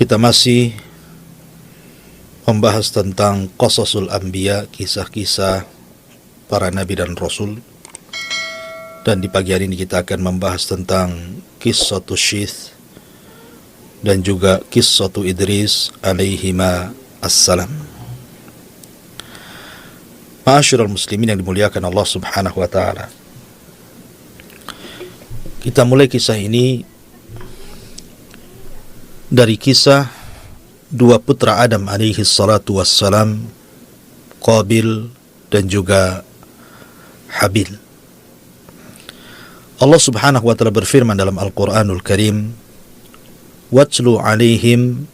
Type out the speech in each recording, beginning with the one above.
Kita masih membahas tentang qasasul anbiya, kisah-kisah para nabi dan rasul. Dan di pagi hari ini kita akan membahas tentang qissatu Syith dan juga qissatu Idris alaihima assalam. Ma'asyiral muslimin yang dimuliakan Allah Subhanahu wa taala. Kita mulai kisah ini dari kisah dua putra Adam alaihi salatu wassalam, Qabil dan juga Habil. Allah Subhanahu wa taala berfirman dalam Al-Qur'anul Karim, "Watlu 'alaihim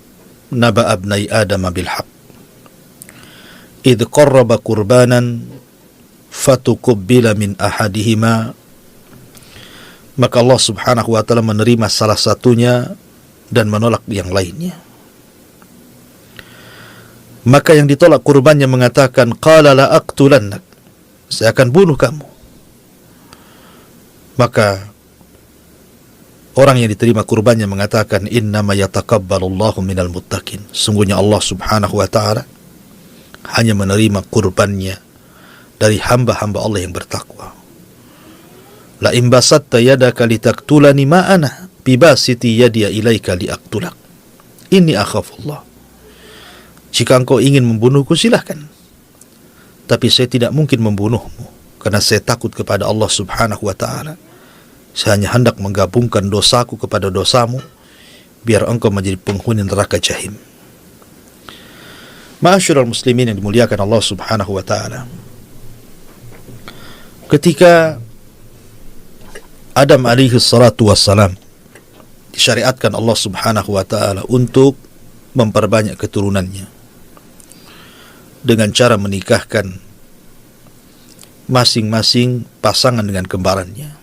naba abnai Adam bil haqq idh qarraba qurbanan fatuqabbila min ahadihima." Maka Allah Subhanahu wa taala menerima salah satunya dan menolak yang lainnya. Maka yang ditolak kurbannya mengatakan, qala la aqtulannak, saya akan bunuh kamu. Maka orang yang diterima kurbannya mengatakan, innama yataqabbalullahu minal muttaqin, sungguhnya Allah Subhanahu wa taala hanya menerima kurbannya dari hamba-hamba Allah yang bertakwa. La in basatta yadaka litaqtulani ma ana bibasiti yadiya ilaika liaqtulak inni akhafullah. Jika engkau ingin membunuhku silahkan, tapi saya tidak mungkin membunuhmu karena saya takut kepada Allah Subhanahu wa taala. Saya hanya hendak menggabungkan dosaku kepada dosamu biar engkau menjadi penghuni neraka jahim. Ma'asyiral muslimin yang dimuliakan Allah Subhanahu wa taala. Ketika Adam alaihi salatu wassalam disyariatkan Allah Subhanahu wa taala untuk memperbanyak keturunannya dengan cara menikahkan masing-masing pasangan dengan kembarannya.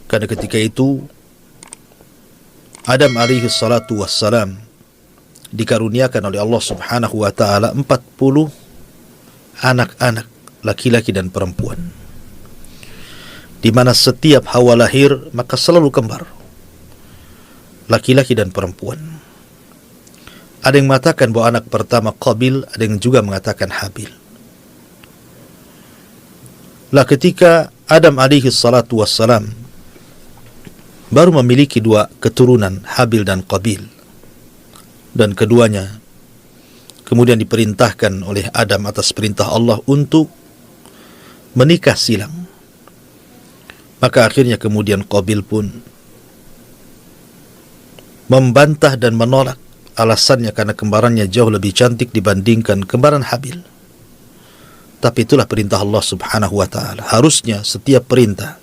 Karena ketika itu Adam alaihi salatu wassalam dikaruniakan oleh Allah Subhanahu wa taala 40 anak-anak laki-laki dan perempuan, di mana setiap hawa lahir maka selalu kembar, laki-laki dan perempuan. Ada yang mengatakan bahwa anak pertama Qabil, ada yang juga mengatakan Habil. Lah ketika Adam alaihi salatu wassalam baru memiliki dua keturunan, Habil dan Qabil, dan keduanya kemudian diperintahkan oleh Adam atas perintah Allah untuk menikah silang. Maka akhirnya kemudian Qabil pun membantah dan menolak, alasannya karena kembarannya jauh lebih cantik dibandingkan kembaran Habil. Tapi itulah perintah Allah Subhanahu wa taala. Harusnya setiap perintah,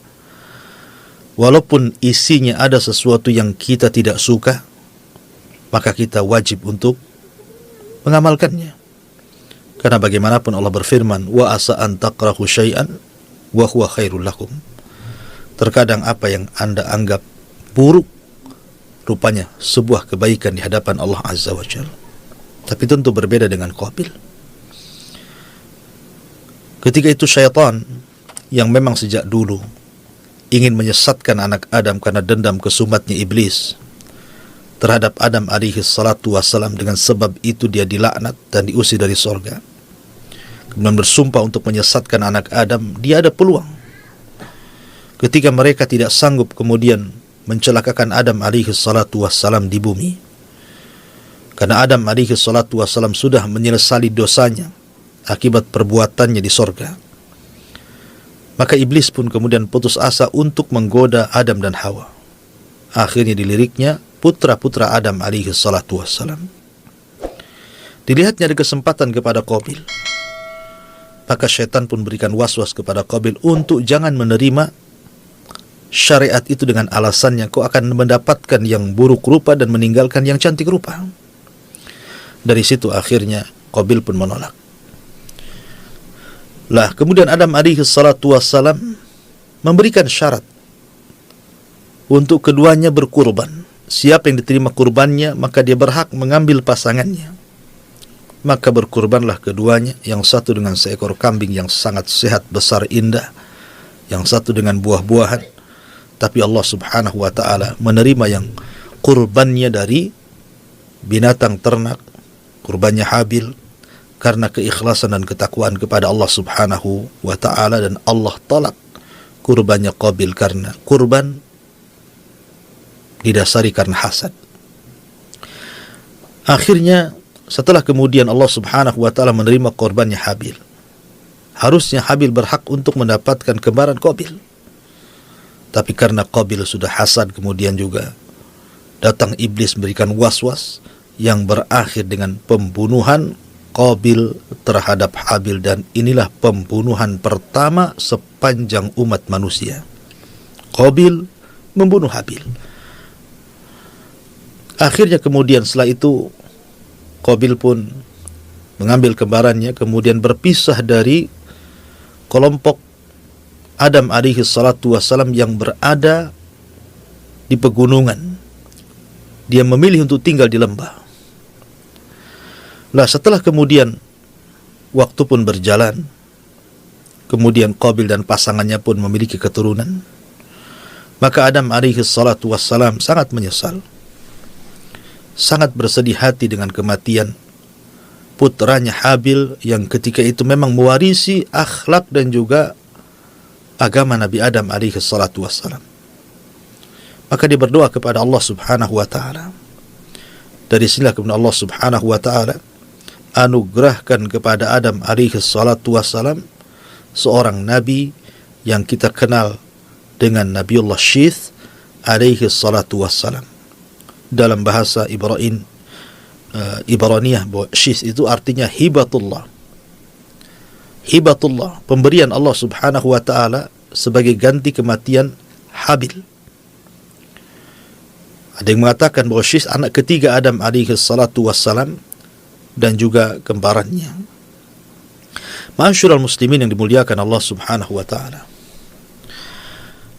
walaupun isinya ada sesuatu yang kita tidak suka, maka kita wajib untuk mengamalkannya. Karena bagaimanapun Allah berfirman, wa asa an takrahu syai'an wa huwa khairul lakum. Terkadang apa yang Anda anggap buruk rupanya sebuah kebaikan di hadapan Allah Azza wa Jalla. Tapi tentu berbeda dengan Qabil. Ketika itu syaitan yang memang sejak dulu ingin menyesatkan anak Adam karena dendam kesumatnya iblis terhadap Adam alaihi salatu wassalam, dengan sebab itu dia dilaknat dan diusir dari sorga. Kemudian bersumpah untuk menyesatkan anak Adam. Dia ada peluang ketika mereka tidak sanggup kemudian mencelakakan Adam alaihi salatu wassalam di bumi, karena Adam alaihi salatu wassalam sudah menyesali dosanya akibat perbuatannya di sorga. Maka iblis pun kemudian putus asa untuk menggoda Adam dan Hawa. Akhirnya diliriknya putra-putra Adam alaihi salatu wassalam. Dilihatnya ada kesempatan kepada Qabil, maka syaitan pun berikan waswas kepada Qabil untuk jangan menerima syariat itu dengan alasannya kau akan mendapatkan yang buruk rupa dan meninggalkan yang cantik rupa. Dari situ akhirnya Qabil pun menolak. Lah kemudian Adam alaihi salatu wassalam memberikan syarat untuk keduanya berkurban. Siapa yang diterima kurbannya maka dia berhak mengambil pasangannya. Maka berkurbanlah keduanya, yang satu dengan seekor kambing yang sangat sehat, besar, indah, yang satu dengan buah-buahan. Tapi Allah Subhanahu wa taala menerima yang kurbannya dari binatang ternak, kurbannya Habil, karena keikhlasan dan ketakwaan kepada Allah Subhanahu wa ta'ala, dan Allah tolak kurbannya Qabil karena kurban didasari karena hasad. Akhirnya setelah kemudian Allah Subhanahu wa ta'ala menerima korbannya Habil, harusnya Habil berhak untuk mendapatkan kembaran Qabil. Tapi karena Qabil sudah hasad, kemudian juga datang iblis memberikan was-was yang berakhir dengan pembunuhan Qabil terhadap Habil, dan inilah pembunuhan pertama sepanjang umat manusia. Qabil membunuh Habil. Akhirnya kemudian setelah itu Qabil pun mengambil kembarannya, kemudian berpisah dari kelompok Adam alaihi salatu wassalam yang berada di pegunungan. Dia memilih untuk tinggal di lembah. Nah, setelah kemudian waktu pun berjalan, kemudian Qabil dan pasangannya pun memiliki keturunan, maka Adam alaihi salatu wassalam sangat menyesal, sangat bersedih hati dengan kematian putranya Habil yang ketika itu memang mewarisi akhlak dan juga agama Nabi Adam alaihi salatu wassalam. Maka dia berdoa kepada Allah Subhanahu wa ta'ala. Dari sinilah kemudian Allah Subhanahu wa ta'ala anugerahkan kepada Adam alaihi salatu wassalam seorang nabi yang kita kenal dengan Nabiullah Syith alaihi salatu wassalam. Dalam bahasa Ibraniyah, bahwa Syith itu artinya hibatullah. Hibatullah, pemberian Allah Subhanahu wa ta'ala sebagai ganti kematian Habil. Ada yang mengatakan bahwa Syith anak ketiga Adam alaihi salatu wassalam dan juga kembarannya. Ma'asyiral muslimin yang dimuliakan Allah Subhanahu wa ta'ala.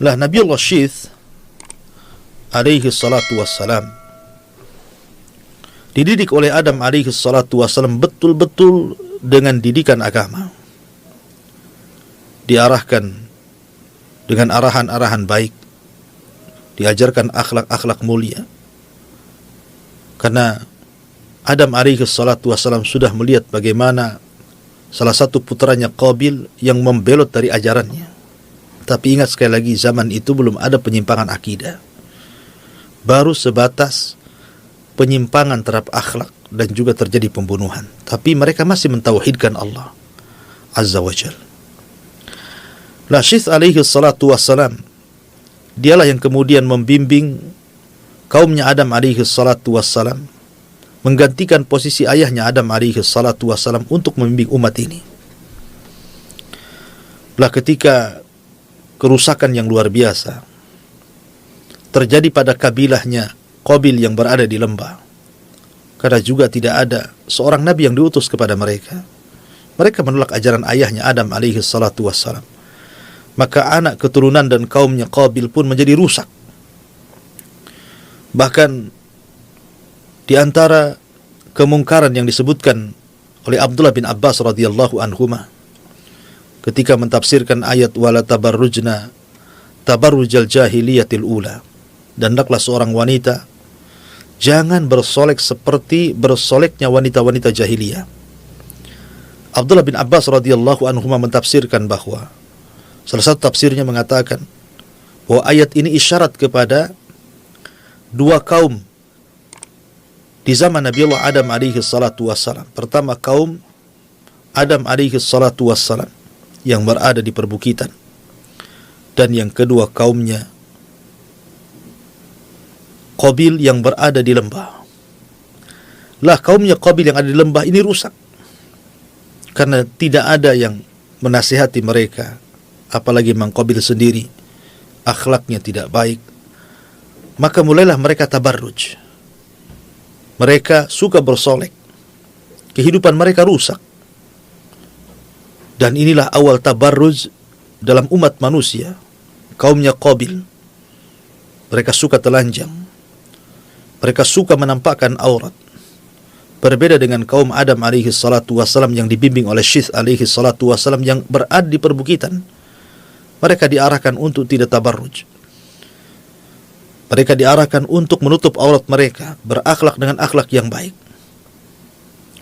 Lah Nabiullah Syith alaihi salatu wassalam dididik oleh Adam alaihi salatu wassalam betul-betul dengan didikan agama. Diarahkan dengan arahan-arahan baik, diajarkan akhlak-akhlak mulia. Karena Adam alaihi salatu wassalam sudah melihat bagaimana salah satu putranya Qabil yang membelot dari ajarannya. Tapi ingat sekali lagi, zaman itu belum ada penyimpangan akidah. Baru sebatas penyimpangan terhadap akhlak dan juga terjadi pembunuhan. Tapi mereka masih mentauhidkan Allah Azza wa Jal. Nah, Syith alaihi salatu wassalam, dialah yang kemudian membimbing kaumnya Adam alaihi salatu wassalam, menggantikan posisi ayahnya Adam alaihi salatu wassalam untuk membimbing umat ini. Lah ketika kerusakan yang luar biasa terjadi pada kabilahnya Qabil yang berada di lembah, karena juga tidak ada seorang nabi yang diutus kepada mereka, mereka menolak ajaran ayahnya Adam alaihi salatu wassalam. Maka anak keturunan dan kaumnya Qabil pun menjadi rusak. Bahkan di antara kemungkaran yang disebutkan oleh Abdullah bin Abbas radhiyallahu anhuma ketika mentafsirkan ayat wala tabarrujna tabarrujal jahiliyatil ula, dan hendaklah seorang wanita jangan bersolek seperti bersoleknya wanita-wanita jahiliyah. Abdullah bin Abbas radhiyallahu anhuma mentafsirkan bahwa salah satu tafsirnya mengatakan bahwa ayat ini isyarat kepada dua kaum di zaman Nabiullah Adam alaihi salatu wassalam. Pertama, kaum Adam alaihi salatu wassalam yang berada di perbukitan, dan yang kedua kaumnya Qabil yang berada di lembah. Lah kaumnya Qabil yang ada di lembah ini rusak karena tidak ada yang menasihati mereka, apalagi Mang Qabil sendiri akhlaknya tidak baik. Maka mulailah mereka tabarruj. Mereka suka bersolek. Kehidupan mereka rusak. Dan inilah awal tabarruj dalam umat manusia. Kaumnya Qabil, mereka suka telanjang. Mereka suka menampakkan aurat. Berbeda dengan kaum Adam alaihi salatu wassalam yang dibimbing oleh Syith alaihi salatu wassalam yang berada di perbukitan. Mereka diarahkan untuk tidak tabarruj. Mereka diarahkan untuk menutup aurat mereka, berakhlak dengan akhlak yang baik,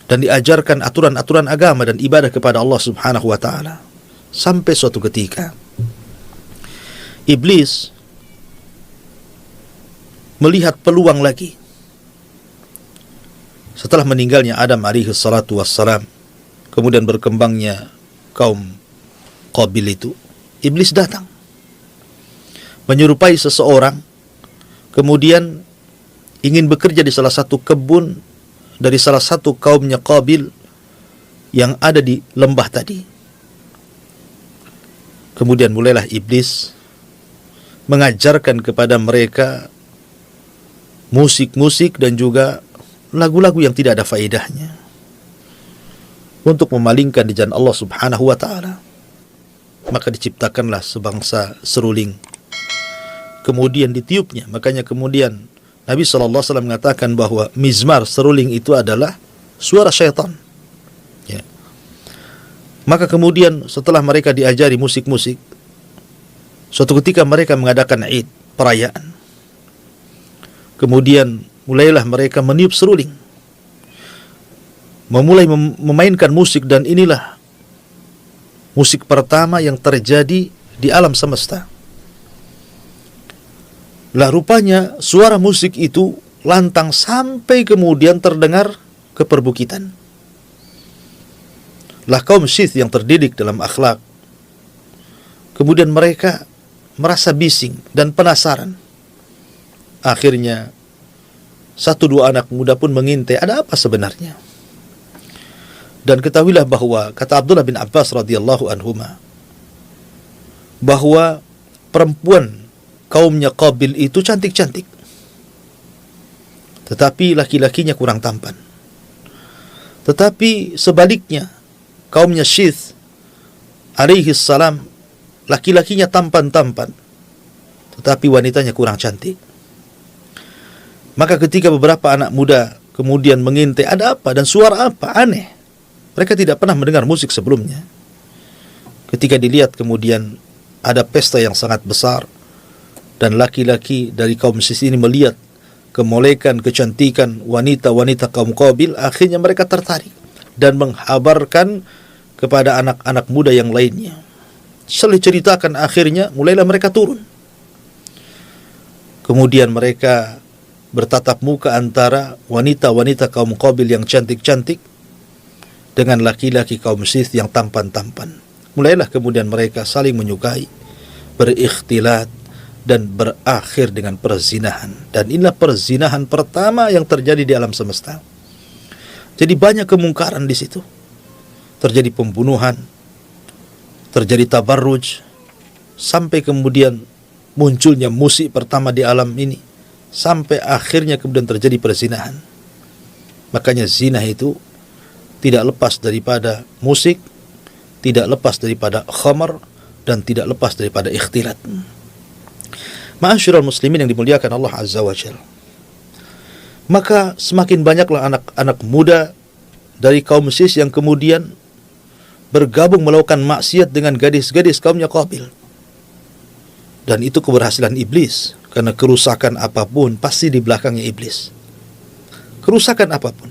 dan diajarkan aturan-aturan agama dan ibadah kepada Allah Subhanahu wa taala. Sampai suatu ketika iblis melihat peluang lagi. Setelah meninggalnya Adam alaihi salatu wassalam, kemudian berkembangnya kaum Qabil itu, iblis datang menyerupai seseorang, kemudian ingin bekerja di salah satu kebun dari salah satu kaumnya Qabil yang ada di lembah tadi. Kemudian mulailah iblis mengajarkan kepada mereka musik-musik dan juga lagu-lagu yang tidak ada faedahnya, untuk memalingkan di jalan Allah Subhanahu wa taala. Maka diciptakanlah sebangsa seruling, kemudian ditiupnya. Makanya kemudian Nabi SAW mengatakan bahwa mizmar, seruling itu adalah suara syaitan, ya. Maka kemudian setelah mereka diajari musik-musik, suatu ketika mereka mengadakan Id, perayaan. Kemudian mulailah mereka meniup seruling, memulai memainkan musik, dan inilah musik pertama yang terjadi di alam semesta. Lah rupanya suara musik itu lantang sampai kemudian terdengar ke perbukitan. Lah kaum Syith yang terdidik dalam akhlak, kemudian mereka merasa bising dan penasaran. Akhirnya satu dua anak muda pun mengintai, ada apa sebenarnya? Dan ketahuilah bahwa kata Abdullah bin Abbas radhiyallahu anhuma, bahwa perempuan kaumnya Qabil itu cantik-cantik, tetapi laki-lakinya kurang tampan. Tetapi sebaliknya, kaumnya Syith alaihi salam, laki-lakinya tampan-tampan, tetapi wanitanya kurang cantik. Maka ketika beberapa anak muda kemudian mengintai, ada apa dan suara apa aneh, mereka tidak pernah mendengar musik sebelumnya. Ketika dilihat kemudian ada pesta yang sangat besar, dan laki-laki dari kaum Syith ini melihat kemolekan, kecantikan wanita-wanita kaum Qabil, akhirnya mereka tertarik dan menghabarkan kepada anak-anak muda yang lainnya. Setelah diceritakan, akhirnya mulailah mereka turun. Kemudian mereka bertatap muka antara wanita-wanita kaum Qabil yang cantik-cantik dengan laki-laki kaum Syith yang tampan-tampan. Mulailah kemudian mereka saling menyukai, berikhtilat, dan berakhir dengan perzinahan. Dan inilah perzinahan pertama yang terjadi di alam semesta. Jadi banyak kemungkaran di situ. Terjadi pembunuhan, terjadi tabarruj, sampai kemudian munculnya musik pertama di alam ini, sampai akhirnya kemudian terjadi perzinahan. Makanya zina itu tidak lepas daripada musik, tidak lepas daripada khamar, dan tidak lepas daripada ikhtilat. Ma'asyiral muslimin yang dimuliakan Allah Azza wa Jalla, maka semakin banyaklah anak-anak muda dari kaum Syith yang kemudian bergabung melakukan maksiat dengan gadis-gadis kaumnya Qabil. Dan itu keberhasilan iblis, karena kerusakan apapun pasti di belakangnya iblis. Kerusakan apapun.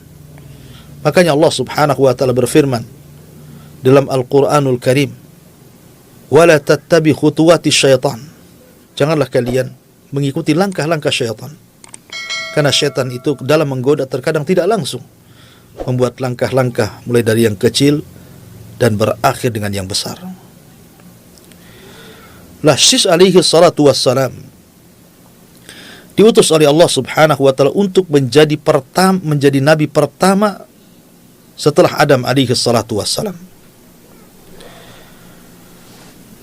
Makanya Allah Subhanahu wa taala berfirman dalam Al-Qur'anul Karim, "Wala tattabi khutuwati syaitan." Janganlah kalian mengikuti langkah-langkah syaitan. Karena syaitan itu dalam menggoda terkadang tidak langsung membuat langkah-langkah mulai dari yang kecil dan berakhir dengan yang besar. Lah Syith alaihi salatu wassalam diutus oleh Allah Subhanahu wa taala untuk menjadi nabi pertama setelah Adam alaihi salatu wassalam.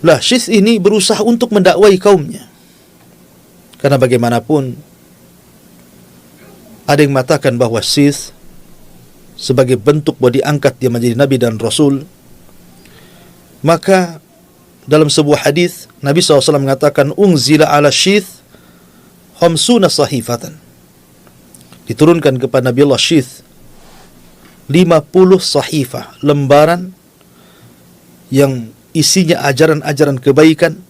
Lah Syith ini berusaha untuk mendakwai kaumnya, karena bagaimanapun ada yang mengatakan bahwa Syith sebagai bentuk bahwa diangkat dia menjadi nabi dan rasul. Maka dalam sebuah hadis Nabi SAW mengatakan, unzila ala Syith khamsuna sahifatan, diturunkan kepada Nabi Allah Syith 50 sahifah, lembaran yang isinya ajaran-ajaran kebaikan,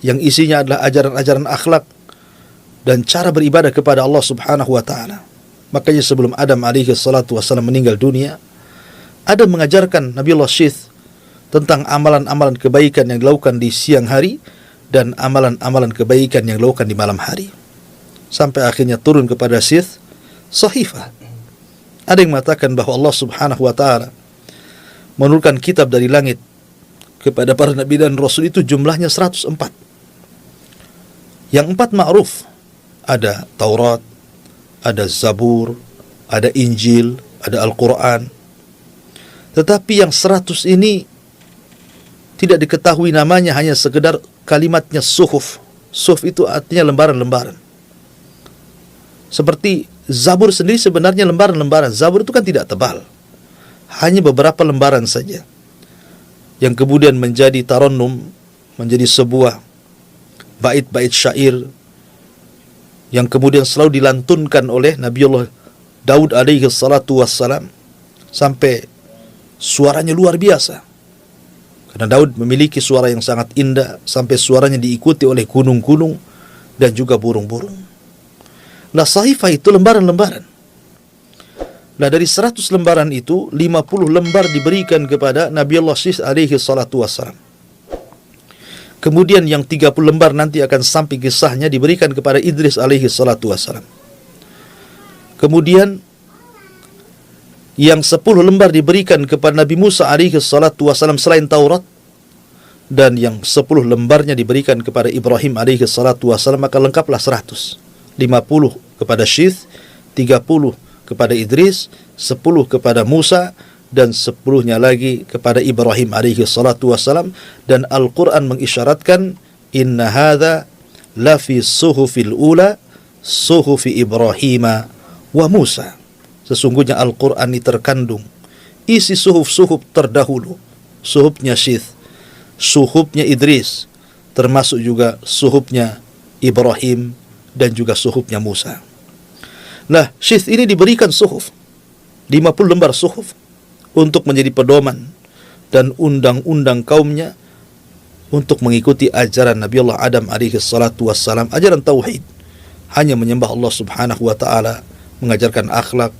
yang isinya adalah ajaran-ajaran akhlak, dan cara beribadah kepada Allah Subhanahu wa taala. Makanya sebelum Adam alaihi salatu wasallam meninggal dunia, Adam mengajarkan Nabiullah Syith tentang amalan-amalan kebaikan yang dilakukan di siang hari dan amalan-amalan kebaikan yang dilakukan di malam hari. Sampai akhirnya turun kepada Syith sahifah. Ada yang mengatakan bahwa Allah Subhanahu wa taala menurunkan kitab dari langit kepada para nabi dan rasul itu jumlahnya 104. Yang 4 ma'ruf, ada Taurat, ada Zabur, ada Injil, ada Al-Quran. Tetapi yang 100 ini tidak diketahui namanya, hanya sekedar kalimatnya suhuf. Suhuf itu artinya lembaran-lembaran. Seperti Zabur sendiri sebenarnya lembaran-lembaran. Zabur itu kan tidak tebal, hanya beberapa lembaran saja, yang kemudian menjadi tarannum, menjadi sebuah bait-bait syair yang kemudian selalu dilantunkan oleh Nabiullah Daud alaihi salatu wassalam, sampai suaranya luar biasa. Karena Daud memiliki suara yang sangat indah, sampai suaranya diikuti oleh gunung-gunung dan juga burung-burung. Nah, sahifah itu lembaran-lembaran. Nah, dari 100 lembaran itu 50 lembar diberikan kepada Nabiullah Syith alaihi salatu wassalam. Kemudian yang 30 lembar nanti akan sampai kisahnya diberikan kepada Idris alaihi salatu wassalam. Kemudian yang 10 lembar diberikan kepada Nabi Musa alaihi salatu wassalam selain Taurat, dan yang 10 lembarnya diberikan kepada Ibrahim alaihi salatu wassalam, maka lengkaplah 100. 50 kepada Syith, 30 kepada Idris, 10 kepada Musa, dan 10-nya lagi kepada Ibrahim alaihi salatu wassalam. Dan Al-Quran mengisyaratkan, inna hadha lafi suhufil ula suhufi Ibrahima wa Musa. Sesungguhnya Al-Quran ini terkandung isi suhuf-suhuf terdahulu, suhufnya Syith, suhufnya Idris, termasuk juga suhufnya Ibrahim dan juga suhufnya Musa. Nah, Syith ini diberikan suhuf, 50 lembar suhuf, untuk menjadi pedoman dan undang-undang kaumnya untuk mengikuti ajaran Nabiullah Adam alaihi salatu wassalam, ajaran tauhid, hanya menyembah Allah Subhanahu wa taala, mengajarkan akhlak,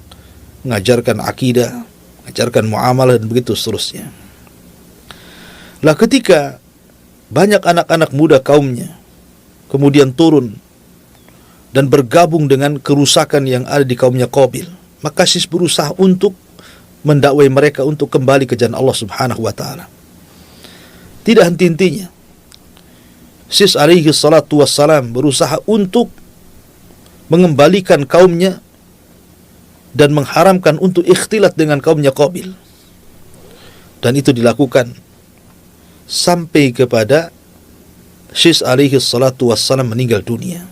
mengajarkan akidah, mengajarkan muamalah, dan begitu seterusnya. Lah, ketika banyak anak-anak muda kaumnya kemudian turun dan bergabung dengan kerusakan yang ada di kaumnya Qabil, maka Syith berusaha untuk mendakwai mereka untuk kembali ke jalan Allah Subhanahu wa taala. Tidak henti-hentinya Syith alaihi salatu wassalam berusaha untuk mengembalikan kaumnya dan mengharamkan untuk ikhtilat dengan kaumnya Qabil. Dan itu dilakukan sampai kepada Syith alaihi salatu wassalam meninggal dunia.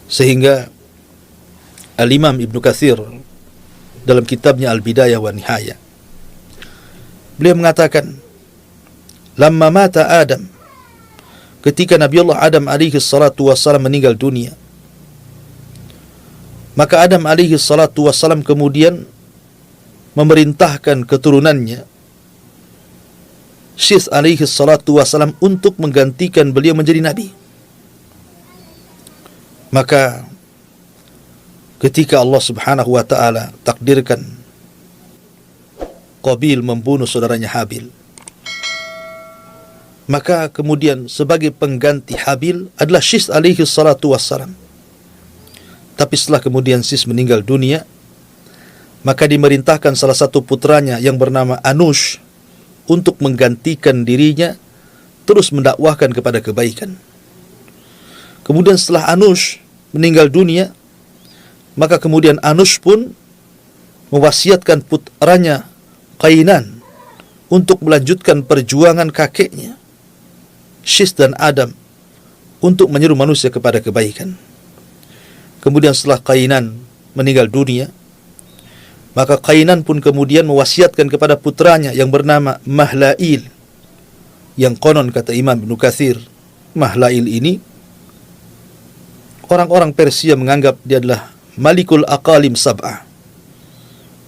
Sehingga Al-Imam Ibn Katsir dalam kitabnya Al-Bidayah wa Nihayah, beliau mengatakan, lamma mata Adam, ketika Nabiullah Adam alaihi salatu wassalam meninggal dunia, maka Adam alaihi salatu wassalam kemudian memerintahkan keturunannya, Syith alaihi salatu wassalam, untuk menggantikan beliau menjadi nabi. Maka ketika Allah Subhanahu wa taala takdirkan Qabil membunuh saudaranya Habil, maka kemudian sebagai pengganti Habil adalah Syith alaihi salatu wassalam. Tapi setelah kemudian Syith meninggal dunia, maka dimerintahkan salah satu putranya yang bernama Anush untuk menggantikan dirinya, terus mendakwahkan kepada kebaikan. Kemudian setelah Anush meninggal dunia, maka kemudian Anush pun mewasiatkan putranya Qainan untuk melanjutkan perjuangan kakeknya Syith dan Adam untuk menyeru manusia kepada kebaikan. Kemudian setelah Qainan meninggal dunia, maka Qainan pun kemudian mewasiatkan kepada putranya yang bernama Mahlail, yang konon kata Imam Ibn Katsir, Mahlail ini orang-orang Persia menganggap dia adalah Malikul Aqalim Sab'ah,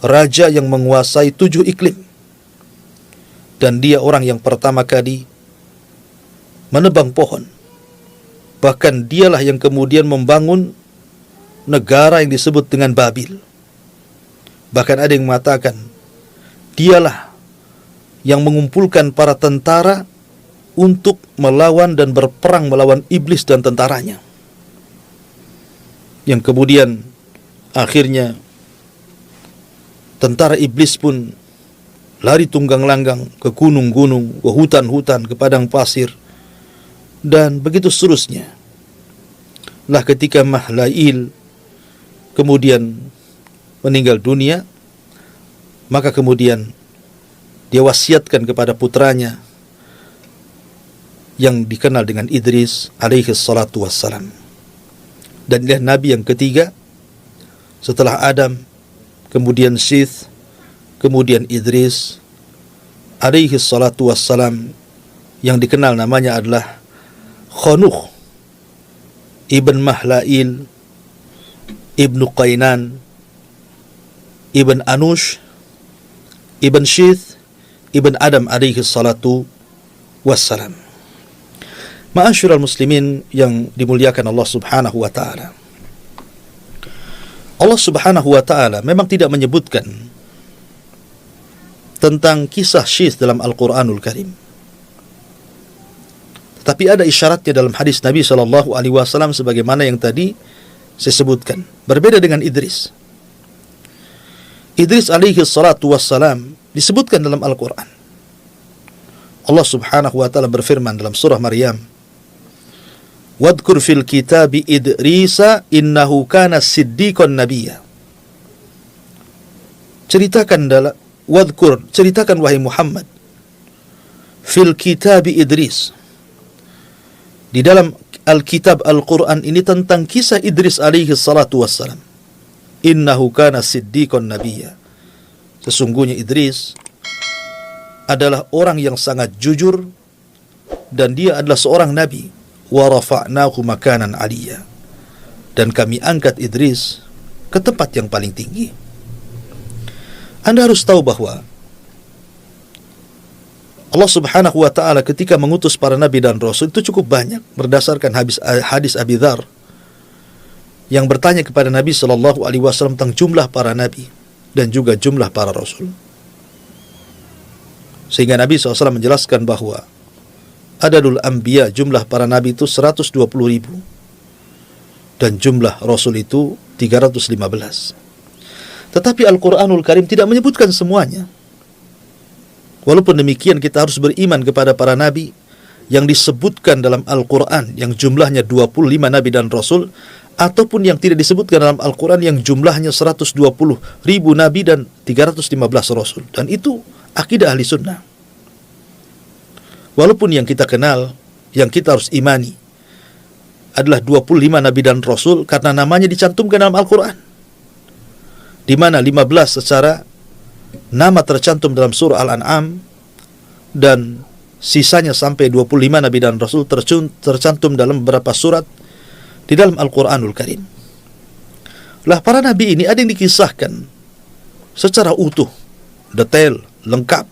raja yang menguasai 7 iklim, dan dia orang yang pertama kali menebang pohon Bahkan dialah yang kemudian membangun negara yang disebut dengan Babil. Bahkan ada yang mengatakan dialah yang mengumpulkan para tentara untuk melawan dan berperang melawan iblis dan tentaranya, yang kemudian akhirnya tentara iblis pun lari tunggang langgang ke gunung-gunung, ke hutan-hutan, ke padang pasir, dan begitu seterusnya. Lah ketika Mahlail kemudian meninggal dunia, maka kemudian dia wasiatkan kepada putranya yang dikenal dengan Idris alaihi salatu wassalam. Dan dia nabi yang ketiga setelah Adam, kemudian Syith, kemudian Idris alaihi salatu wassalam, yang dikenal namanya adalah Khanuh ibn Mahlail ibn Qainan ibn Anush ibn Syith ibn Adam alaihi salatu wassalam. Ma'asyiral muslimin yang dimuliakan Allah subhanahu wa ta'ala, Allah subhanahu wa ta'ala memang tidak menyebutkan tentang kisah Syith dalam Al-Quranul Karim, tetapi ada isyaratnya dalam hadis Nabi SAW sebagaimana yang tadi saya sebutkan. Berbeda dengan Idris. Idris alaihi salatu wassalam disebutkan dalam Al-Quran. Allah subhanahu wa ta'ala berfirman dalam surah Maryam, "Wadhkur fil kitabi Idrisa innahu kana siddiqan nabiyya." Ceritakan wahai Muhammad, fil kitabi Idris, di dalam Alkitab Al-Quran ini tentang kisah Idris alaihi salatu wassalam. Innahu kana siddiqan nabiyya. Sesungguhnya Idris adalah orang yang sangat jujur dan dia adalah seorang nabi. Wa rafa'nahu makanan 'aliyya. Dan kami angkat Idris ke tempat yang paling tinggi. Anda harus tahu bahwa Allah subhanahu wa ta'ala ketika mengutus para nabi dan rasul itu cukup banyak, berdasarkan hadis Abi Dzar yang bertanya kepada Nabi SAW tentang jumlah para nabi dan juga jumlah para rasul. Sehingga Nabi SAW menjelaskan bahwa adadul anbiya, jumlah para nabi itu 120.000 dan jumlah rasul itu 315. Tetapi Al-Quranul Karim tidak menyebutkan semuanya. Walaupun demikian kita harus beriman kepada para nabi yang disebutkan dalam Al-Quran yang jumlahnya 25 nabi dan rasul, ataupun yang tidak disebutkan dalam Al-Quran yang jumlahnya 120.000 nabi dan 315 rasul. Dan itu akidah ahli sunnah. Walaupun yang kita kenal, yang kita harus imani adalah 25 nabi dan rasul karena namanya dicantumkan dalam Al-Quran, di mana 15 secara nama tercantum dalam surah Al-An'am dan sisanya sampai 25 nabi dan rasul tercantum dalam beberapa surat di dalam Al-Quranul Karim. Lah para nabi ini ada yang dikisahkan secara utuh, detail, lengkap,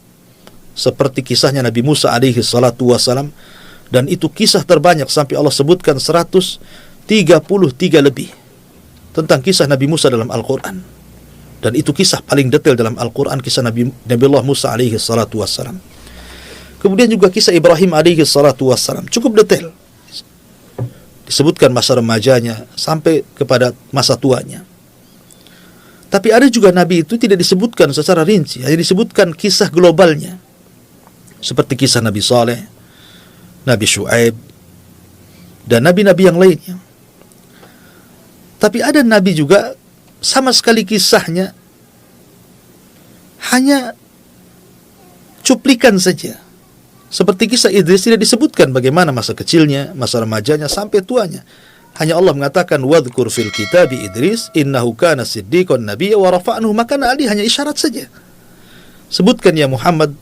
seperti kisahnya Nabi Musa alaihi salatu wassalam, dan itu kisah terbanyak sampai Allah sebutkan 133 lebih tentang kisah Nabi Musa dalam Al-Quran. Dan itu kisah paling detail dalam Al-Quran, kisah Nabi Allah Musa alaihi salatu wassalam. Kemudian juga kisah Ibrahim alaihi salatu wassalam, cukup detail. Disebutkan masa remajanya sampai kepada masa tuanya. Tapi ada juga Nabi itu tidak disebutkan secara rinci, hanya disebutkan kisah globalnya. Seperti kisah Nabi Saleh, Nabi Syuaib, dan nabi-nabi yang lainnya. Tapi ada Nabi juga sama sekali kisahnya hanya cuplikan saja. Seperti kisah Idris tidak disebutkan bagaimana masa kecilnya, masa remajanya, sampai tuanya. Hanya Allah mengatakan, "Wadhkur fil kitabi Idris, innahu kana siddiqan nabiyya wa rafa'nahu makanan 'aliyya." Hanya isyarat saja. Sebutkan ya Muhammad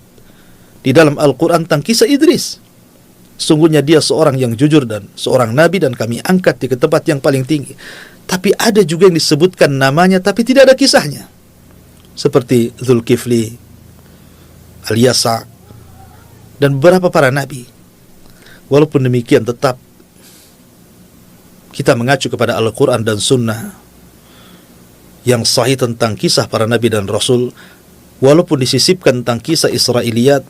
di dalam Al-Quran tentang kisah Idris. Sungguhnya dia seorang yang jujur dan seorang nabi dan kami angkat di tempat yang paling tinggi. Tapi ada juga yang disebutkan namanya tapi tidak ada kisahnya. Seperti Dzulkifli, Al-Yasa, dan beberapa para nabi. Walaupun demikian tetap kita mengacu kepada Al-Quran dan Sunnah yang sahih tentang kisah para Nabi dan Rasul, walaupun disisipkan tentang kisah Israiliyat,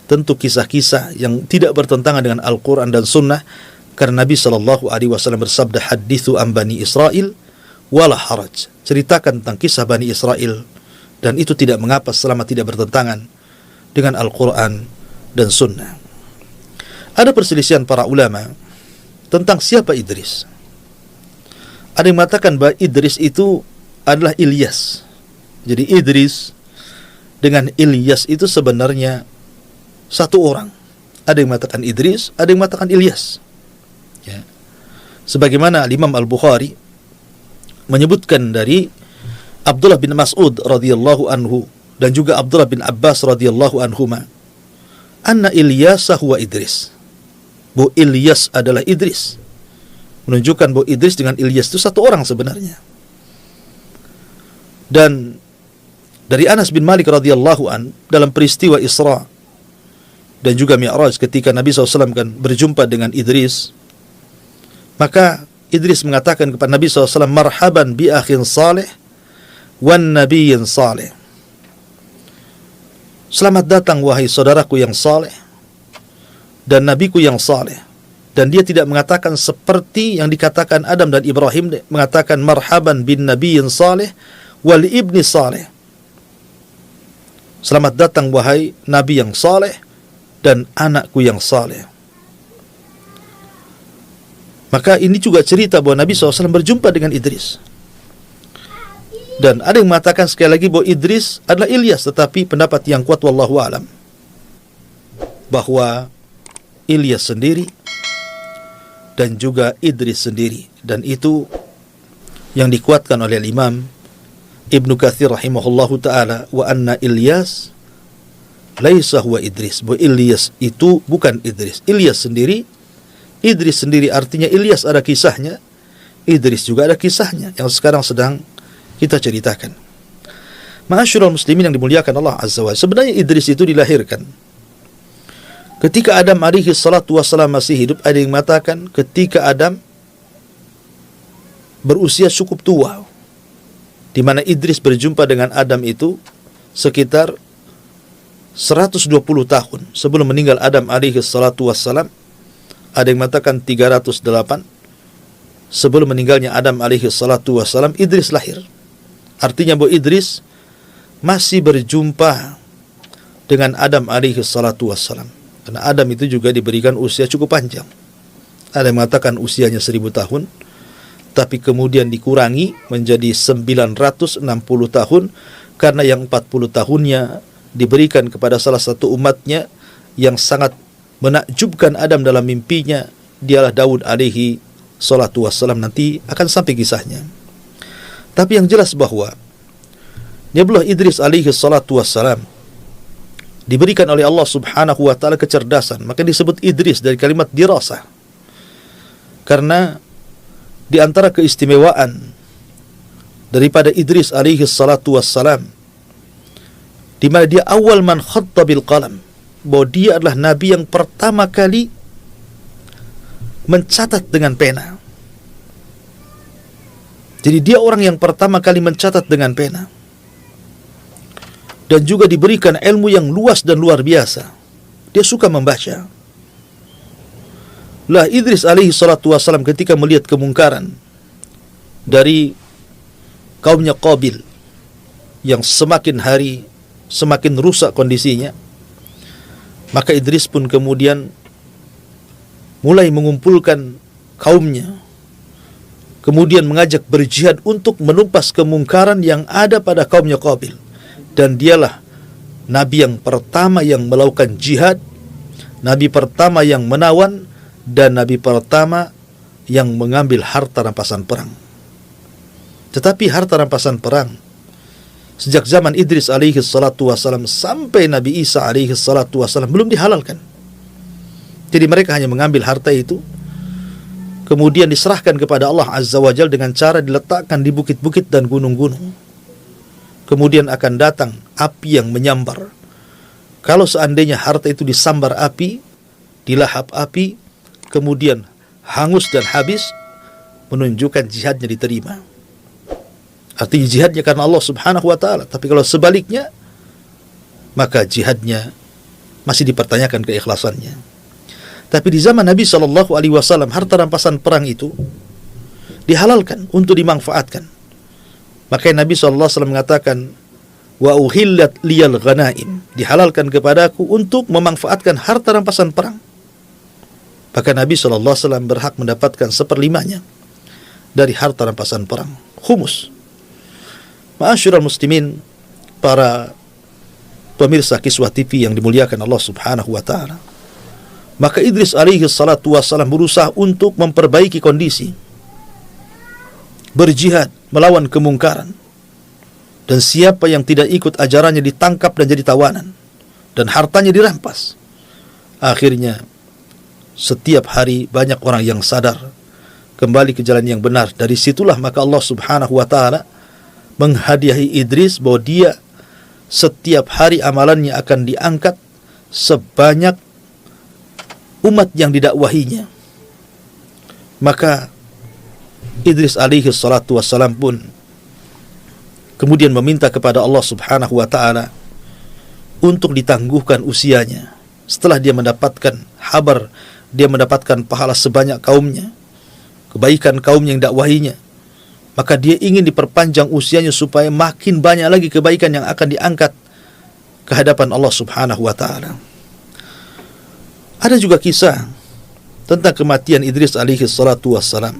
tentu kisah-kisah yang tidak bertentangan dengan Al-Quran dan Sunnah, karena Nabi SAW bersabda, hadithu an Bani Israel wala haraj, ceritakan tentang kisah Bani Israel, dan itu tidak mengapa selama tidak bertentangan dengan Al-Quran dan Sunnah. Ada perselisihan para ulama tentang siapa Idris. Ada yang mengatakan bahwa Idris itu adalah Ilyas. Jadi Idris dengan Ilyas itu sebenarnya satu orang. Ada yang mengatakan Idris, ada yang mengatakan Ilyas. Ya. Sebagaimana Imam Al-Bukhari menyebutkan dari Abdullah bin Mas'ud radhiyallahu anhu dan juga Abdullah bin Abbas radhiyallahu anhuma, anna Ilyasa huwa Idris. Bahwa Ilyas adalah Idris. Menunjukkan bahwa Idris dengan Ilyas itu satu orang sebenarnya. Dan dari Anas bin Malik radhiyallahu an dalam peristiwa Isra dan juga Mi'raj, ketika Nabi SAW kan berjumpa dengan Idris, maka Idris mengatakan kepada Nabi SAW, marhaban bi akhin salih wan nabiyyin salih. Selamat datang wahai saudaraku yang saleh dan nabiku yang saleh. Dan dia tidak mengatakan seperti yang dikatakan Adam dan Ibrahim, mengatakan marhaban bin nabiyyin salih wal ibni salih. Selamat datang wahai nabi yang saleh dan anakku yang saleh. Maka ini juga cerita bahwa Nabi SAW berjumpa dengan Idris. Dan ada yang mengatakan sekali lagi bahwa Idris adalah Ilyas, tetapi pendapat yang kuat wallahu alam bahwa Ilyas sendiri dan juga Idris sendiri, dan itu yang dikuatkan oleh Imam Ibnu Katsir rahimahullahu taala, wa anna Ilyas laisa huwa Idris, bahwa Ilyas itu bukan Idris. Ilyas sendiri, Idris sendiri, artinya Ilyas ada kisahnya, Idris juga ada kisahnya yang sekarang sedang kita ceritakan. Ma'asyiral muslimin yang dimuliakan Allah Azza wa Jalla, sebenarnya Idris itu dilahirkan ketika Adam alaihi salatu wassalam masih hidup. Ada yang mengatakan ketika Adam berusia cukup tua, di mana Idris berjumpa dengan Adam itu sekitar 120 tahun sebelum meninggal Adam alaihi salatu wassalam. Ada yang mengatakan 308 sebelum meninggalnya Adam alaihi salatu wassalam, Idris lahir. Artinya bahwa Idris masih berjumpa dengan Adam alaihi salatu wassalam. Karena Adam itu juga diberikan usia cukup panjang. Ada yang mengatakan usianya 1000 tahun, tapi kemudian dikurangi menjadi 960 tahun, karena yang 40 tahunnya diberikan kepada salah satu umatnya yang sangat menakjubkan Adam dalam mimpinya, dialah Daud alaihi salatu wassalam. Nanti akan sampai kisahnya. Tapi yang jelas bahwa Nabiullah Idris alaihi salatu wassalam diberikan oleh Allah subhanahu wa ta'ala kecerdasan. Maka disebut Idris dari kalimat dirasah. Karena di antara keistimewaan daripada Idris alaihi salatu wassalam, di mana dia awal man khatta bil qalam, bahwa dia adalah nabi yang pertama kali mencatat dengan pena. Jadi dia orang yang pertama kali mencatat dengan pena. Dan juga diberikan ilmu yang luas dan luar biasa. Dia suka membaca. Lah Idris alaihi salatu wassalam ketika melihat kemungkaran dari kaumnya Qabil yang semakin hari semakin rusak kondisinya, maka Idris pun kemudian mulai mengumpulkan kaumnya, kemudian mengajak berjihad untuk menumpas kemungkaran yang ada pada kaumnya Qabil. Dan dialah nabi yang pertama yang melakukan jihad, nabi pertama yang menawan, dan nabi pertama yang mengambil harta rampasan perang. Tetapi harta rampasan perang sejak zaman Idris alaihi salatu wassalam sampai Nabi Isa alaihi salatu wassalam belum dihalalkan. Jadi mereka hanya mengambil harta itu, kemudian diserahkan kepada Allah Azza wa Jalla dengan cara diletakkan di bukit-bukit dan gunung-gunung. Kemudian akan datang api yang menyambar. Kalau seandainya harta itu disambar api, dilahap api, kemudian hangus dan habis, menunjukkan jihadnya diterima. Artinya jihadnya karena Allah Subhanahu wa ta'ala. Tapi kalau sebaliknya, maka jihadnya masih dipertanyakan keikhlasannya. Tapi di zaman Nabi SAW, harta rampasan perang itu dihalalkan untuk dimanfaatkan. Makanya Nabi SAW mengatakan, wa uhillat liyal ghanaim, dihalalkan kepadaku untuk memanfaatkan harta rampasan perang. Maka Nabi SAW berhak mendapatkan 1/5 dari harta rampasan perang, khumus. Ma'asyiral muslimin, para pemirsa Kiswah TV yang dimuliakan Allah Subhanahu wa ta'ala, maka Idris alaihi salatu wassalam berusaha untuk memperbaiki kondisi, berjihad melawan kemungkaran, dan siapa yang tidak ikut ajarannya ditangkap dan jadi tawanan, dan hartanya dirampas. Akhirnya setiap hari banyak orang yang sadar kembali ke jalan yang benar. Dari situlah maka Allah Subhanahu wa ta'ala menghadiahi Idris bahwa dia setiap hari amalannya akan diangkat sebanyak umat yang didakwahinya. Maka Idris alaihi salatu wassalam pun kemudian meminta kepada Allah Subhanahu wa ta'ala untuk ditangguhkan usianya. Setelah dia mendapatkan kabar, dia mendapatkan pahala sebanyak kaumnya, kebaikan kaum yang dakwahinya, maka dia ingin diperpanjang usianya supaya makin banyak lagi kebaikan yang akan diangkat ke hadapan Allah Subhanahu wa ta'ala. Ada juga kisah tentang kematian Idris alaihi salatu wassalam.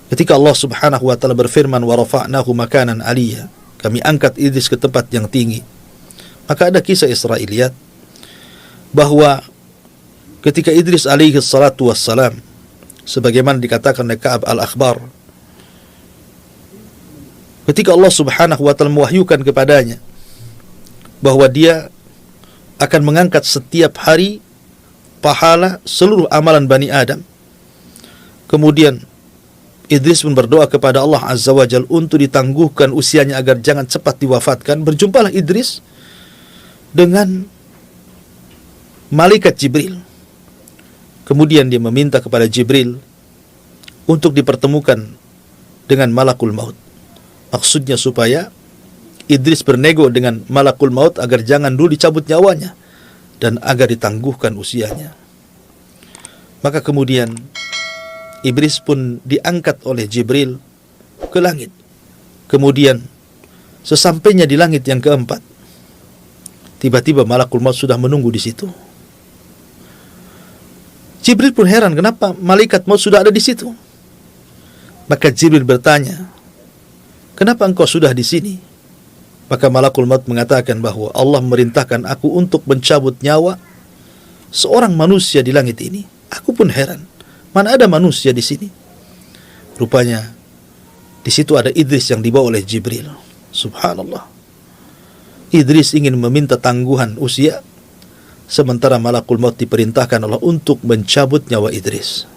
Ketika Allah Subhanahu wa ta'ala berfirman, wa rafa'nahu makanan aliyya, kami angkat Idris ke tempat yang tinggi. Maka ada kisah Israiliyat bahwa ketika Idris alaihi salatu wassalam, sebagaimana dikatakan oleh Ka'ab al-Akhbar, ketika Allah Subhanahu wa ta'ala mewahyukan kepadanya bahwa dia akan mengangkat setiap hari pahala seluruh amalan Bani Adam. Kemudian Idris pun berdoa kepada Allah Azza wa Jal untuk ditangguhkan usianya agar jangan cepat diwafatkan. Berjumpalah Idris dengan malaikat Jibril. Kemudian dia meminta kepada Jibril untuk dipertemukan dengan malakul maut. Maksudnya supaya Idris bernego dengan malakul maut agar jangan dulu dicabut nyawanya dan agar ditangguhkan usianya. Maka kemudian Idris pun diangkat oleh Jibril ke langit. Kemudian sesampainya di langit yang keempat, tiba-tiba malakul maut sudah menunggu di situ. Jibril pun heran, kenapa malaikat maut sudah ada di situ? Maka Jibril bertanya, kenapa engkau sudah di sini? Maka malakul maut mengatakan bahwa Allah memerintahkan aku untuk mencabut nyawa seorang manusia di langit ini. Aku pun heran, mana ada manusia di sini? Rupanya di situ ada Idris yang dibawa oleh Jibril. Subhanallah. Idris ingin meminta tangguhan usia, sementara malakul maut diperintahkan Allah untuk mencabut nyawa Idris.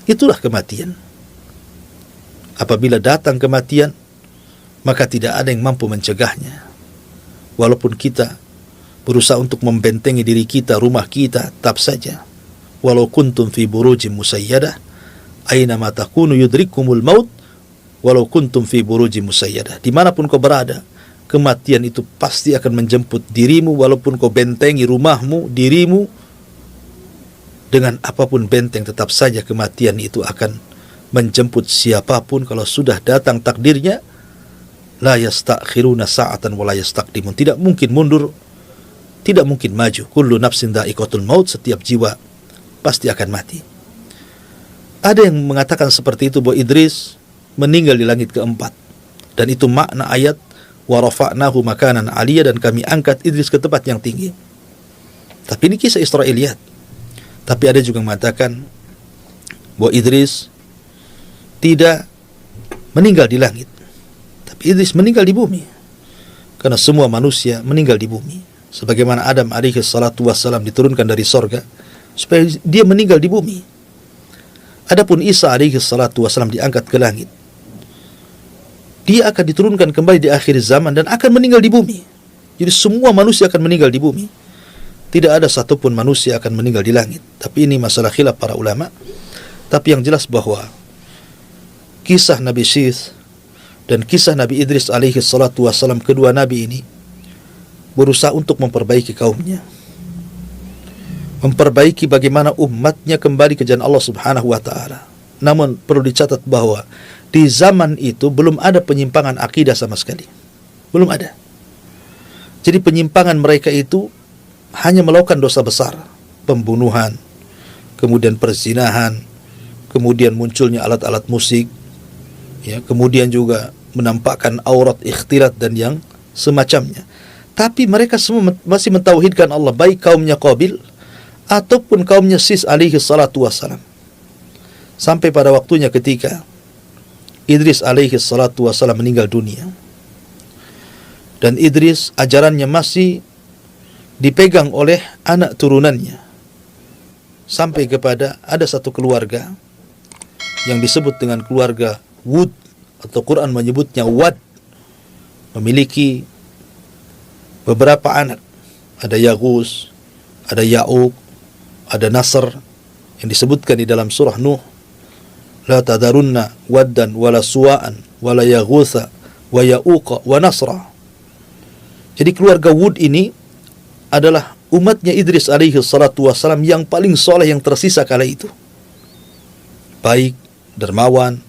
Itulah kematian. Apabila datang kematian, maka tidak ada yang mampu mencegahnya. Walaupun kita berusaha untuk membentengi diri kita, rumah kita, tetap saja. Walau kuntum fi burujim musayyadah, aina ma takunu yudrikumul maut, walau kuntum fi burujim musayyadah. Dimanapun kau berada, kematian itu pasti akan menjemput dirimu, walaupun kau bentengi rumahmu, dirimu dengan apapun benteng, tetap saja kematian itu akan menjemput siapapun. Kalau sudah datang takdirnya, la yastakhiruna sa'atan wa la yastaqdimun. Tidak mungkin mundur, tidak mungkin maju. Kullu nafsin dha'iqatul maut, setiap jiwa pasti akan mati. Ada yang mengatakan seperti itu, bahwa Idris meninggal di langit keempat, dan itu makna ayat wa rafa'nahu makanan aliyya, dan kami angkat Idris ke tempat yang tinggi. Tapi ini kisah Israiliyat. Tapi ada juga yang mengatakan bahwa Idris tidak meninggal di langit, tapi Idris meninggal di bumi. Karena semua manusia meninggal di bumi. Sebagaimana Adam alaihi salatu wassalam diturunkan dari sorga supaya dia meninggal di bumi. Adapun Isa alaihi salatu wassalam diangkat ke langit, dia akan diturunkan kembali di akhir zaman dan akan meninggal di bumi. Jadi semua manusia akan meninggal di bumi. Tidak ada satupun manusia akan meninggal di langit. Tapi ini masalah khilaf para ulama. Tapi yang jelas bahwa kisah Nabi Syith dan kisah Nabi Idris alaihi salatu wassalam, kedua nabi ini berusaha untuk memperbaiki kaumnya, memperbaiki bagaimana umatnya kembali ke jalan Allah Subhanahu wa taala. Namun perlu dicatat bahwa di zaman itu belum ada penyimpangan akidah sama sekali. Belum ada. Jadi penyimpangan mereka itu hanya melakukan dosa besar, pembunuhan, kemudian perzinahan, kemudian munculnya alat-alat musik, ya, kemudian juga menampakkan aurat, ikhtilat dan yang semacamnya. Tapi mereka semua masih mentauhidkan Allah, baik kaumnya Qabil ataupun kaumnya Sis alaihi salatu wassalam. Sampai pada waktunya ketika Idris alaihi salatu wassalam meninggal dunia. Dan Idris ajarannya masih dipegang oleh anak turunannya. Sampai kepada ada satu keluarga yang disebut dengan keluarga Wud, atau Quran menyebutnya Wad, memiliki beberapa anak. Ada Yaghus, ada Ya'uq, ada Nasr, yang disebutkan di dalam surah Nuh, la tadarunna waddan wala suwa'an wala yaghutha wa ya'uqa wa nasra. Jadi keluarga Wud ini adalah umatnya Idris alaihi salatu wassalam yang paling soleh yang tersisa kala itu. Baik, dermawan,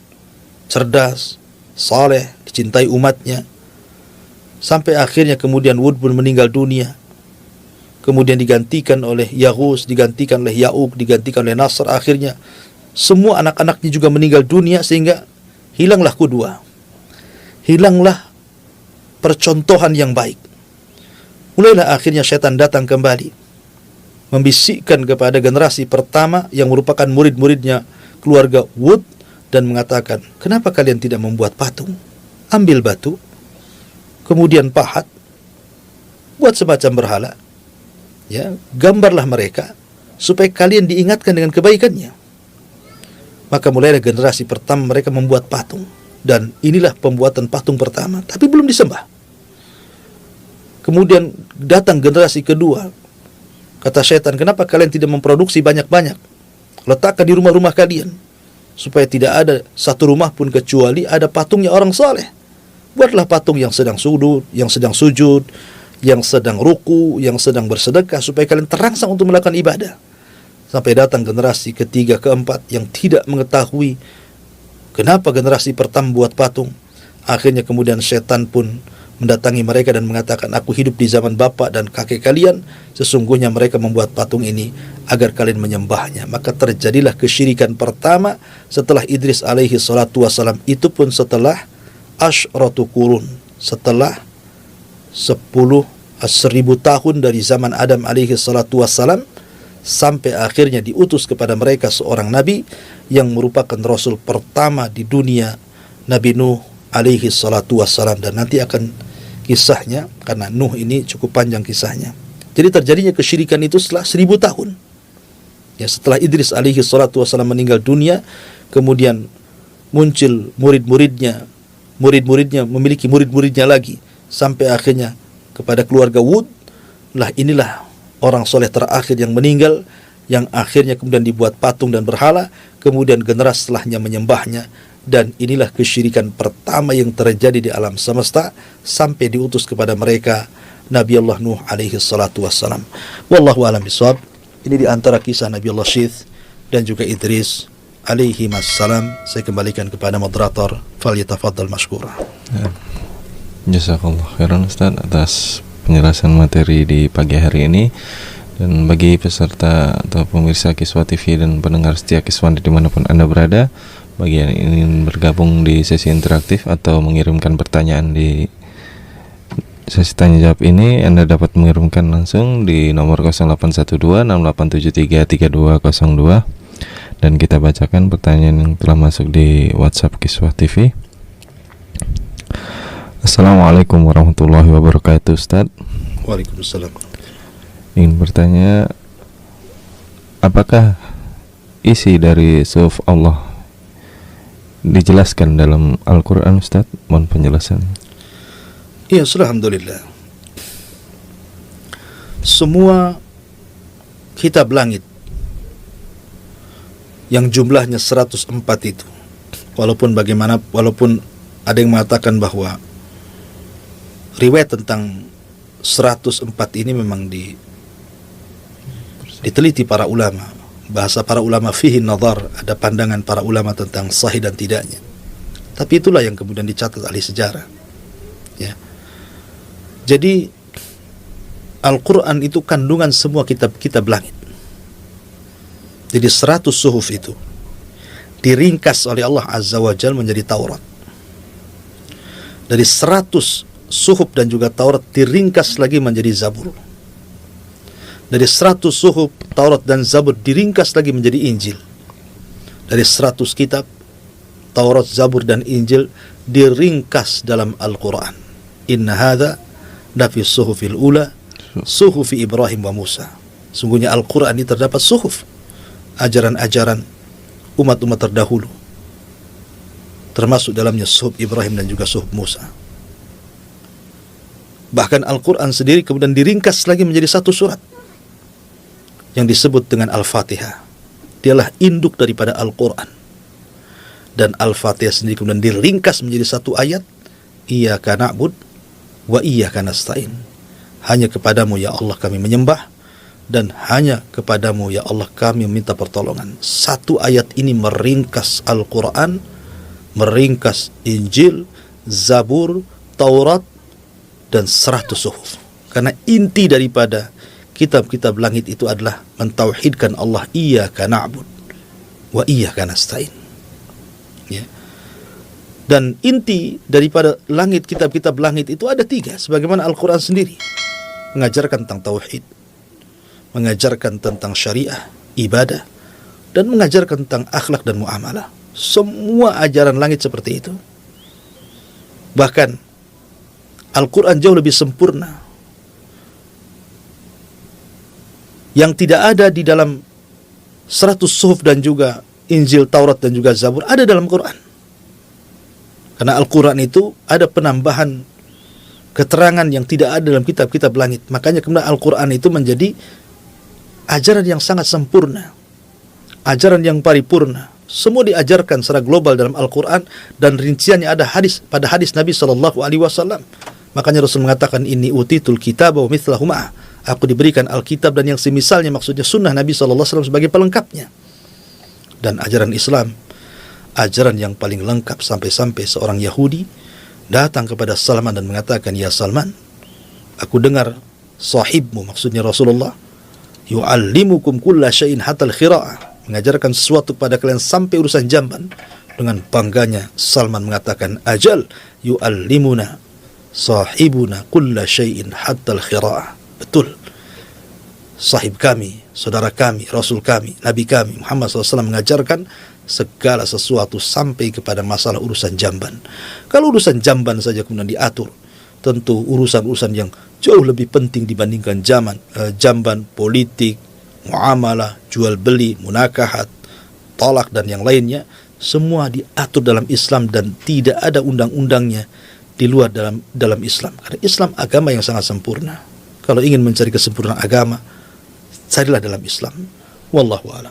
cerdas, saleh, dicintai umatnya. Sampai akhirnya kemudian Wud pun meninggal dunia. Kemudian digantikan oleh Yaghus, digantikan oleh Ya'uq, digantikan oleh Nasr. Akhirnya semua anak-anaknya juga meninggal dunia, sehingga hilanglah qudwah, hilanglah percontohan yang baik. Mulailah akhirnya syaitan datang kembali, membisikkan kepada generasi pertama yang merupakan murid-muridnya keluarga Wud, dan mengatakan, kenapa kalian tidak membuat patung? Ambil batu, kemudian pahat, buat semacam berhala, ya, gambarlah mereka supaya kalian diingatkan dengan kebaikannya. Maka mulailah generasi pertama mereka membuat patung, dan inilah pembuatan patung pertama, tapi belum disembah. Kemudian datang generasi kedua. Kata syaitan, kenapa kalian tidak memproduksi banyak-banyak? Letakkan di rumah-rumah kalian, supaya tidak ada satu rumah pun kecuali ada patungnya orang saleh. Buatlah patung yang sedang sujud, yang sedang ruku, yang sedang bersedekah, supaya kalian terangsang untuk melakukan ibadah. Sampai datang generasi ketiga, keempat yang tidak mengetahui kenapa generasi pertama buat patung. Akhirnya kemudian setan pun mendatangi mereka dan mengatakan, aku hidup di zaman bapak dan kakek kalian, sesungguhnya mereka membuat patung ini agar kalian menyembahnya. Maka terjadilah kesyirikan pertama setelah Idris alaihi salatu wassalam, itu pun setelah asyratu qurun, setelah 10.000 tahun dari zaman Adam alaihi salatu wassalam, sampai akhirnya diutus kepada mereka seorang nabi yang merupakan rasul pertama di dunia, Nabi Nuh alaihi salatu wassalam. Dan nanti akan kisahnya, karena Nuh ini cukup panjang kisahnya. Jadi terjadinya kesyirikan itu setelah 1000 tahun. Ya, setelah Idris alaihi salatu wassalam meninggal dunia, kemudian muncul murid-muridnya memiliki murid-muridnya lagi, sampai akhirnya kepada keluarga Wud. Inilah orang soleh terakhir yang meninggal, yang akhirnya kemudian dibuat patung dan berhala, kemudian generasi setelahnya menyembahnya. Dan inilah kesyirikan pertama yang terjadi di alam semesta, sampai diutus kepada mereka Nabi Allah Nuh alaihi salatu wassalam. Wallahu a'lam bishawab. Ini di antara kisah Nabi Allah Syith dan juga Idris alaihi wassalam. Saya kembalikan kepada moderator, falyatafaddal mashkura. Jazakallah khairan Ustaz atas penjelasan materi di pagi hari ini. Dan bagi peserta atau pemirsa Kiswah TV dan pendengar setia Kiswah dimanapun Anda berada, bagi yang ingin bergabung di sesi interaktif atau mengirimkan pertanyaan di sesi tanya jawab ini, Anda dapat mengirimkan langsung di nomor 081268733202, dan kita bacakan pertanyaan yang telah masuk di WhatsApp Kiswah TV. Assalamualaikum warahmatullahi wabarakatuh, Ustaz. Waalaikumsalam. Ingin bertanya, apakah isi dari Suhuf Allah dijelaskan dalam Al-Quran, Ustaz? Mohon penjelasan. Iya, alhamdulillah. Semua kitab langit yang jumlahnya 104 itu, Walaupun ada yang mengatakan bahwa riwayat tentang 104 ini memang diteliti para ulama. Bahasa para ulama fihi nazar, ada pandangan para ulama tentang sahih dan tidaknya. Tapi itulah yang kemudian dicatat ahli sejarah. Ya. Jadi Al-Quran itu kandungan semua kitab-kitab langit. Jadi 100 suhuf itu diringkas oleh Allah Azza wa Jalla menjadi Taurat. Dari 100 suhuf dan juga Taurat diringkas lagi menjadi Zabur. Dari 100 suhuf, Taurat dan Zabur diringkas lagi menjadi Injil. Dari 100 kitab, Taurat, Zabur dan Injil diringkas dalam Al-Quran. Inna hadha lafi suhufil ula suhufi Ibrahim wa Musa. Sungguhnya Al-Quran ini terdapat suhuf, ajaran-ajaran umat-umat terdahulu, termasuk dalamnya suhuf Ibrahim dan juga suhuf Musa. Bahkan Al-Quran sendiri kemudian diringkas lagi menjadi satu surat yang disebut dengan Al-Fatihah. Dialah induk daripada Al-Quran. Dan Al-Fatihah sendiri kemudian diringkas menjadi satu ayat, Iyyaka na'bud wa iyyaka nasta'in. Hanya kepadamu ya Allah kami menyembah, dan hanya kepadamu ya Allah kami meminta pertolongan. Satu ayat ini meringkas Al-Quran, meringkas Injil, Zabur, Taurat, dan 100 suhuf. Karena inti daripada kitab-kitab langit itu adalah mentauhidkan Allah, Iyyaka na'bud wa iyyaka nasta'in. Ya. Dan inti daripada langit, kitab-kitab langit itu ada 3, sebagaimana Al-Quran sendiri. Mengajarkan tentang tauhid, mengajarkan tentang syariah, ibadah, dan mengajarkan tentang akhlak dan muamalah. Semua ajaran langit seperti itu. Bahkan Al-Quran jauh lebih sempurna. Yang tidak ada di dalam 100 suhuf dan juga Injil, Taurat dan juga Zabur ada dalam Quran. Karena Al-Quran itu ada penambahan keterangan yang tidak ada dalam kitab-kitab langit. Makanya kemudian Al-Quran itu menjadi ajaran yang sangat sempurna, ajaran yang paripurna. Semua diajarkan secara global dalam Al-Quran, dan rinciannya ada pada hadis Nabi SAW. Makanya Rasul mengatakan, Inni utitul kitab wa mithlahu ma'ah. Aku diberikan Alkitab dan yang semisalnya, maksudnya sunnah Nabi SAW sebagai pelengkapnya. Dan ajaran Islam, ajaran yang paling lengkap, sampai-sampai seorang Yahudi datang kepada Salman dan mengatakan, Ya Salman, aku dengar sahibmu, maksudnya Rasulullah, yu'allimukum kulla syai'in hatal khira'ah, mengajarkan sesuatu kepada kalian sampai urusan jamban. Dengan bangganya Salman mengatakan, Ajal yu'allimuna sahibuna kulla syai'in hatal khira'ah. Betul, sahib kami, saudara kami, Rasul kami, Nabi kami Muhammad SAW mengajarkan segala sesuatu sampai kepada masalah urusan jamban. Kalau urusan jamban saja kemudian diatur, tentu urusan-urusan yang jauh lebih penting dibandingkan jamban, politik, muamalah, jual beli, munakahat, talak dan yang lainnya, semua diatur dalam Islam dan tidak ada undang-undangnya di luar dalam Islam. Karena Islam agama yang sangat sempurna. Kalau ingin mencari kesempurnaan agama, carilah dalam Islam. Wallahu a'lam.